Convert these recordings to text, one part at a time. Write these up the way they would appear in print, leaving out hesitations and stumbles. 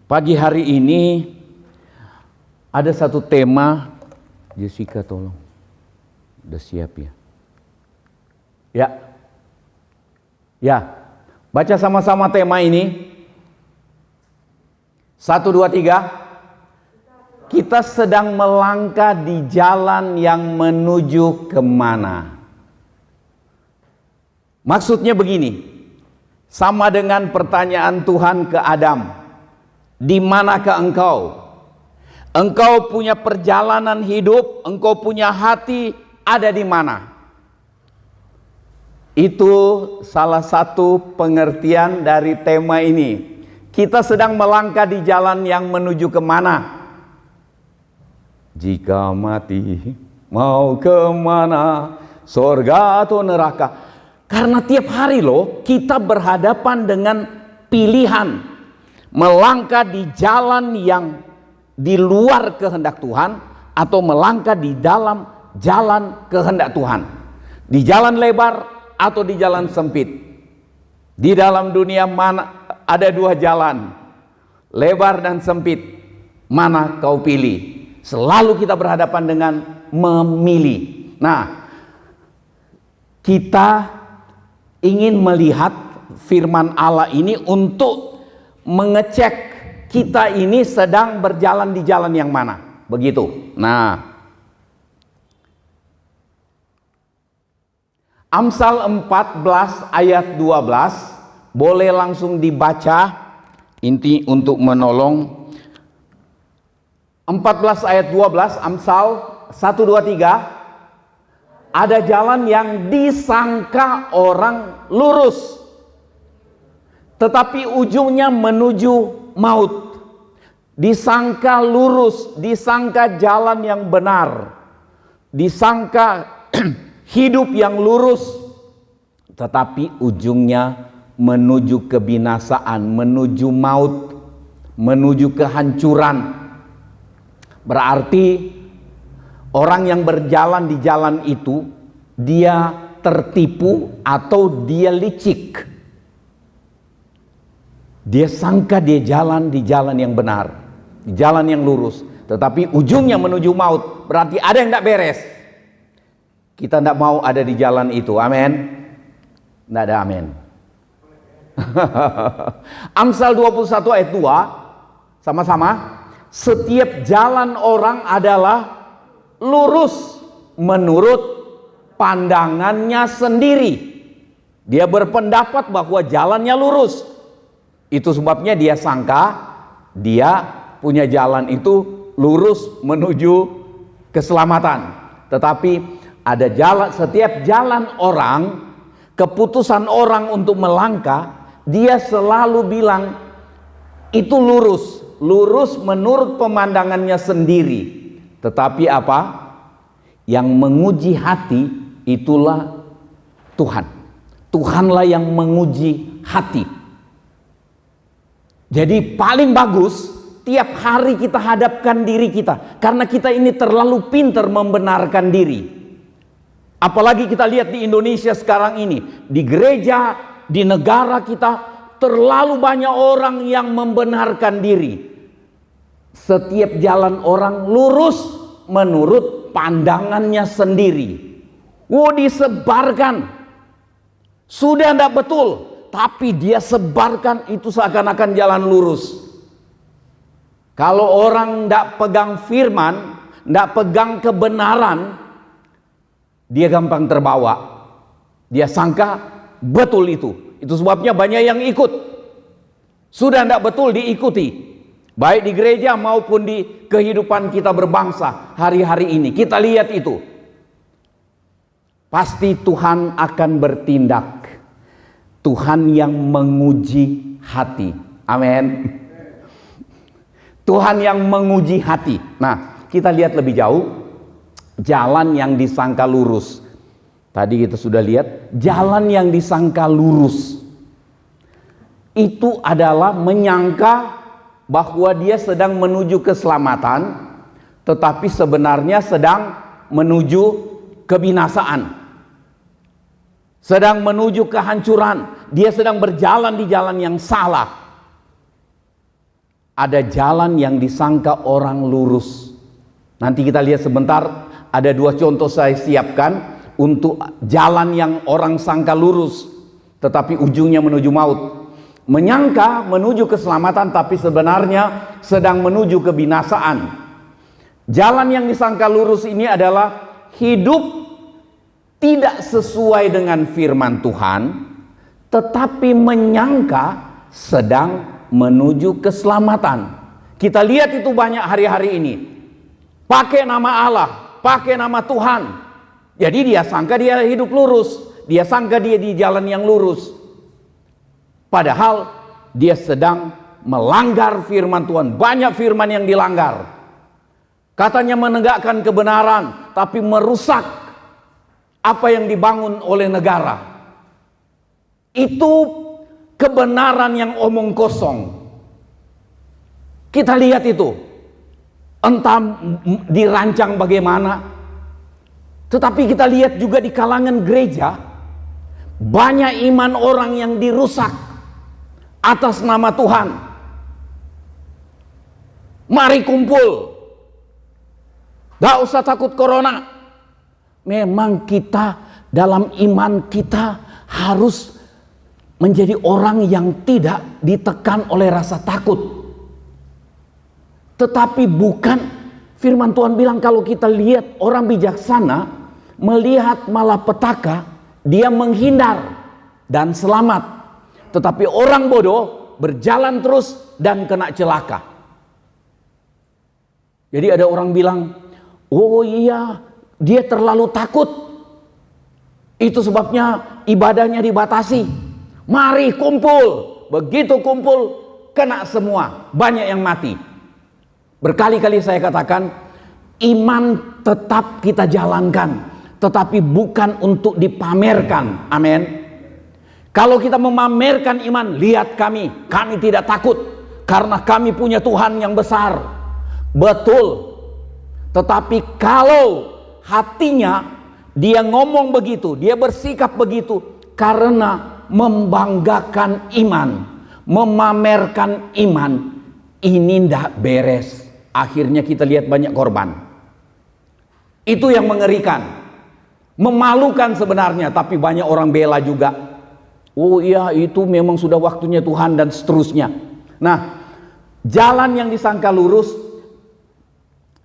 Pagi hari ini ada satu tema. Jessica tolong, udah siap ya? Ya, baca sama-sama tema ini. 1, 2, 3. Kita sedang melangkah di jalan yang menuju kemana? Maksudnya begini, sama dengan pertanyaan Tuhan ke Adam. Di manakah engkau? Engkau punya perjalanan hidup, engkau punya hati, ada di mana? Itu salah satu pengertian dari tema ini. Kita sedang melangkah di jalan yang menuju kemana? Jika mati, mau kemana? Surga atau neraka? Karena tiap hari loh, kita berhadapan dengan pilihan. Melangkah di jalan yang di luar kehendak Tuhan, atau melangkah di dalam jalan kehendak Tuhan. Di jalan lebar atau di jalan sempit. Di dalam dunia mana ada dua jalan, lebar dan sempit. Mana kau pilih? Selalu kita berhadapan dengan memilih. Nah, kita ingin melihat firman Allah ini untuk mengecek kita ini sedang berjalan di jalan yang mana. Begitu. Nah, Amsal 14 ayat 12 boleh langsung dibaca, inti untuk menolong. 14 ayat 12 Amsal 1, 2, 3. Ada jalan yang disangka orang lurus, tetapi ujungnya menuju maut. Disangka lurus, disangka jalan yang benar, disangka hidup yang lurus, tetapi ujungnya menuju kebinasaan, menuju maut, menuju kehancuran. Berarti orang yang berjalan di jalan itu, dia tertipu atau dia licik. Dia sangka dia jalan di jalan yang benar, di jalan yang lurus, tetapi ujungnya menuju maut. Berarti ada yang tidak beres. Kita tidak mau ada di jalan itu. Amin. Tidak ada amin. Amsal 21 ayat 2, sama-sama. Setiap jalan orang adalah lurus menurut pandangannya sendiri. Dia berpendapat bahwa jalannya lurus. Itu sebabnya dia sangka dia punya jalan itu lurus menuju keselamatan. Tetapi ada jalan, setiap jalan orang, keputusan orang untuk melangkah, dia selalu bilang itu lurus, lurus menurut pemandangannya sendiri. Tetapi apa? Yang menguji hati itulah Tuhan. Tuhanlah yang menguji hati. Jadi paling bagus tiap hari kita hadapkan diri kita, karena kita ini terlalu pintar membenarkan diri. Apalagi kita lihat di Indonesia sekarang ini, di gereja, di negara kita, terlalu banyak orang yang membenarkan diri. Setiap jalan orang lurus menurut pandangannya sendiri. Disebarkan. Sudah tidak betul, tapi dia sebarkan itu seakan-akan jalan lurus. Kalau orang tidak pegang firman, tidak pegang kebenaran, dia gampang terbawa. Dia sangka betul itu. Itu sebabnya banyak yang ikut. Sudah tidak betul diikuti. Baik di gereja maupun di kehidupan kita berbangsa hari-hari ini. Kita lihat itu. Pasti Tuhan akan bertindak. Tuhan yang menguji hati. Amin. Tuhan yang menguji hati. Nah, kita lihat lebih jauh. Jalan yang disangka lurus. Tadi kita sudah lihat. Jalan yang disangka lurus. Itu adalah menyangka bahwa dia sedang menuju keselamatan. Tetapi sebenarnya sedang menuju kebinasaan. Sedang menuju kehancuran. Dia sedang berjalan di jalan yang salah. ada jalan yang disangka orang lurus. Nanti kita lihat sebentar, ada 2 contoh saya siapkan untuk jalan yang orang sangka lurus, tetapi ujungnya menuju maut. Menyangka menuju keselamatan, tapi sebenarnya sedang menuju kebinasaan. Jalan yang disangka lurus ini adalah hidup tidak sesuai dengan firman Tuhan, tetapi menyangka sedang menuju keselamatan. Kita lihat itu banyak hari-hari ini. Pakai nama Allah, pakai nama Tuhan. Jadi dia sangka dia hidup lurus, dia sangka dia di jalan yang lurus. Padahal dia sedang melanggar firman Tuhan. Banyak firman yang dilanggar. Katanya menegakkan kebenaran, tapi merusak apa yang dibangun oleh negara. Itu kebenaran yang omong kosong. Kita lihat itu, entah dirancang bagaimana, tetapi kita lihat juga di kalangan gereja, banyak iman orang yang dirusak atas nama Tuhan. Mari kumpul, gak usah takut corona. Memang kita dalam iman kita harus menjadi orang yang tidak ditekan oleh rasa takut. Tetapi bukan, firman Tuhan bilang kalau kita lihat orang bijaksana melihat malapetaka, dia menghindar dan selamat. Tetapi orang bodoh berjalan terus dan kena celaka. Jadi ada orang bilang, oh iya, dia terlalu takut, itu sebabnya ibadahnya dibatasi. Mari kumpul, begitu kumpul kena semua, banyak yang mati. Berkali-kali saya katakan, iman tetap kita jalankan, tetapi bukan untuk dipamerkan. Amin. Kalau kita memamerkan iman, lihat kami tidak takut karena kami punya Tuhan yang besar. Betul. Tetapi kalau hatinya dia ngomong begitu, dia bersikap begitu karena membanggakan iman, memamerkan iman, ini tidak beres. Akhirnya kita lihat banyak korban. Itu yang mengerikan, memalukan sebenarnya, tapi banyak orang bela juga. Oh iya, itu memang sudah waktunya Tuhan dan seterusnya. Nah, jalan yang disangka lurus,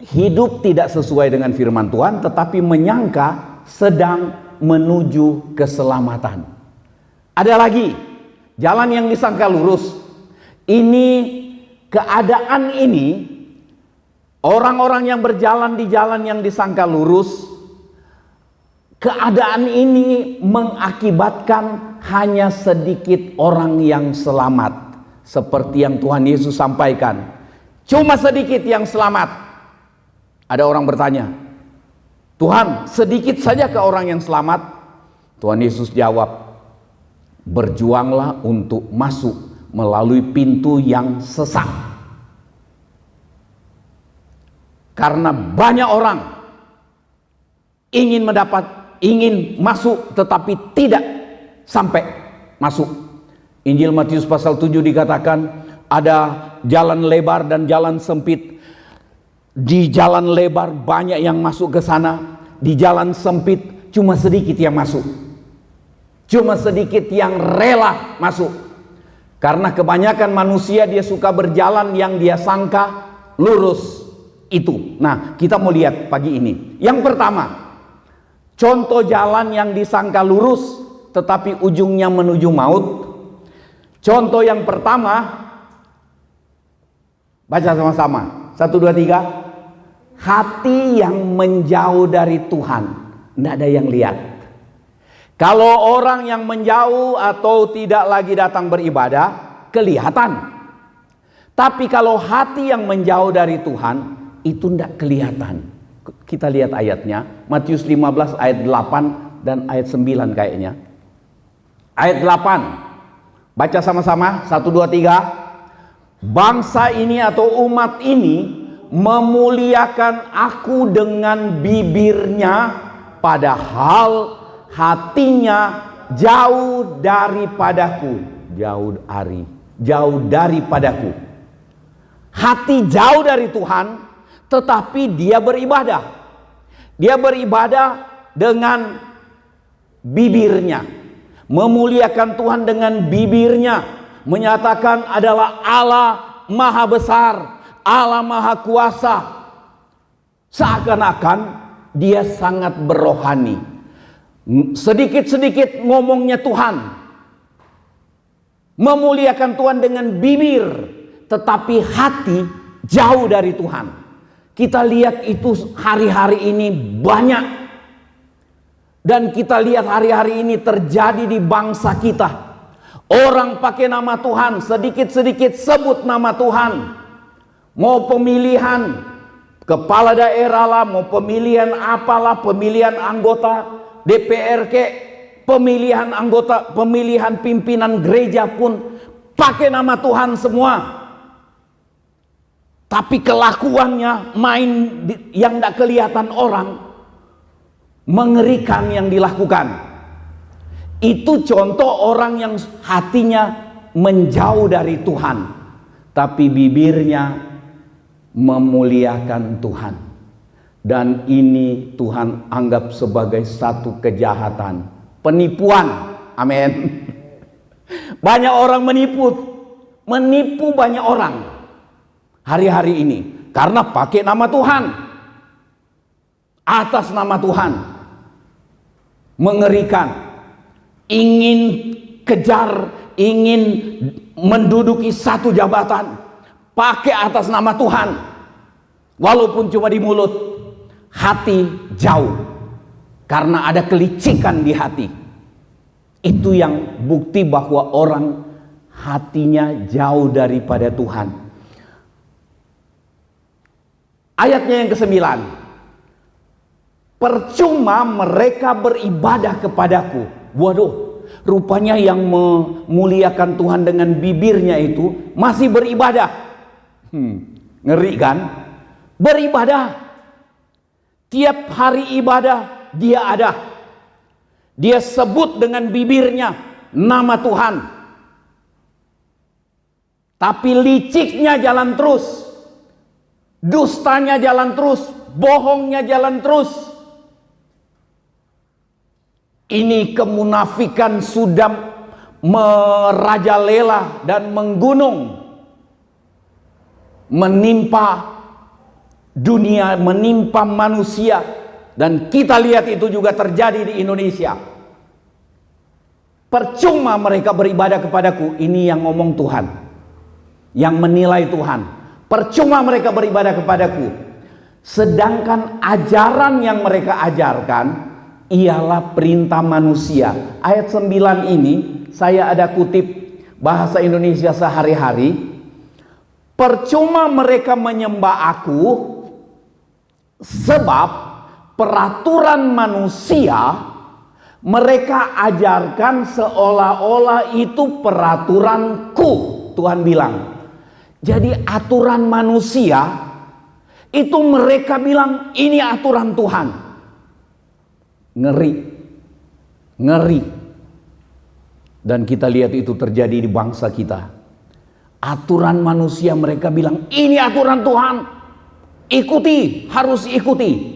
hidup tidak sesuai dengan firman Tuhan, tetapi menyangka sedang menuju keselamatan. Ada lagi, jalan yang disangka lurus. Ini keadaan ini, orang-orang yang berjalan di jalan yang disangka lurus, keadaan ini mengakibatkan hanya sedikit orang yang selamat. Seperti yang Tuhan Yesus sampaikan, cuma sedikit yang selamat. Ada orang bertanya, Tuhan, sedikit saja ke orang yang selamat? Tuhan Yesus jawab, berjuanglah untuk masuk melalui pintu yang sesak. Karena banyak orang ingin masuk tetapi tidak sampai masuk. Injil Matius pasal 7 dikatakan ada jalan lebar dan jalan sempit. Di jalan lebar banyak yang masuk ke sana, di jalan sempit cuma sedikit yang masuk. Cuma sedikit yang rela masuk. Karena kebanyakan manusia dia suka berjalan yang dia sangka lurus itu. Nah, kita mau lihat pagi ini. Yang pertama, contoh jalan yang disangka lurus tetapi ujungnya menuju maut. Contoh yang pertama, baca sama-sama. 1, 2, 3. Hati yang menjauh dari Tuhan, tidak ada yang lihat. Kalau orang yang menjauh atau tidak lagi datang beribadah, kelihatan. Tapi kalau hati yang menjauh dari Tuhan, itu tidak kelihatan. Kita lihat ayatnya, Matius 15 ayat 8 dan ayat 9 kayaknya. Ayat 8, baca sama-sama, 1, 2, 3. Bangsa ini atau umat ini memuliakan aku dengan bibirnya, padahal hatinya jauh daripadaku. Jauh daripadaku. hati jauh dari Tuhan, tetapi dia beribadah. Dia beribadah dengan bibirnya, memuliakan Tuhan dengan bibirnya, menyatakan adalah Allah Maha Besar, Allah Maha Kuasa. Seakan-akan dia sangat berrohani. Sedikit-sedikit ngomongnya Tuhan, memuliakan Tuhan dengan bibir, tetapi hati jauh dari Tuhan. Kita lihat itu hari-hari ini banyak. Dan kita lihat hari-hari ini terjadi di bangsa kita. Orang pakai nama Tuhan, sedikit-sedikit sebut nama Tuhan. Mau pemilihan kepala daerah lah, mau pemilihan apalah, pemilihan anggota DPR ke, pemilihan anggota, pemilihan pimpinan gereja pun pakai nama Tuhan semua. Tapi kelakuannya main yang tidak kelihatan orang, mengerikan yang dilakukan. Itu contoh orang yang hatinya menjauh dari Tuhan, tapi bibirnya memuliakan Tuhan. Dan ini Tuhan anggap sebagai satu kejahatan, penipuan. Amin. Banyak orang menipu banyak orang hari-hari ini karena pakai nama Tuhan, atas nama Tuhan. Mengerikan, ingin kejar, ingin menduduki satu jabatan pakai atas nama Tuhan, walaupun cuma di mulut. Hati jauh karena ada kelicikan di hati. Itu yang bukti bahwa orang hatinya jauh daripada Tuhan. Ayatnya yang ke-9, percuma mereka beribadah kepadaku. Waduh, rupanya yang memuliakan Tuhan dengan bibirnya itu masih beribadah. Ngeri kan? Beribadah. Tiap hari ibadah dia ada. Dia sebut dengan bibirnya nama Tuhan. Tapi liciknya jalan terus. Dustanya jalan terus. Bohongnya jalan terus. Ini kemunafikan sudah merajalela dan menggunung, menimpa dunia, menimpa manusia. Dan kita lihat itu juga terjadi di Indonesia. Percuma mereka beribadah kepadaku. Ini yang ngomong Tuhan, yang menilai Tuhan. Percuma mereka beribadah kepadaku, sedangkan ajaran yang mereka ajarkan ialah perintah manusia. Ayat 9 ini saya ada kutip bahasa Indonesia sehari-hari. Percuma mereka menyembah aku, sebab peraturan manusia mereka ajarkan seolah-olah itu peraturanku. Tuhan bilang, jadi aturan manusia itu mereka bilang ini aturan Tuhan. Ngeri, ngeri. Dan kita lihat itu terjadi di bangsa kita. Aturan manusia mereka bilang ini aturan Tuhan, ikuti, harus ikuti.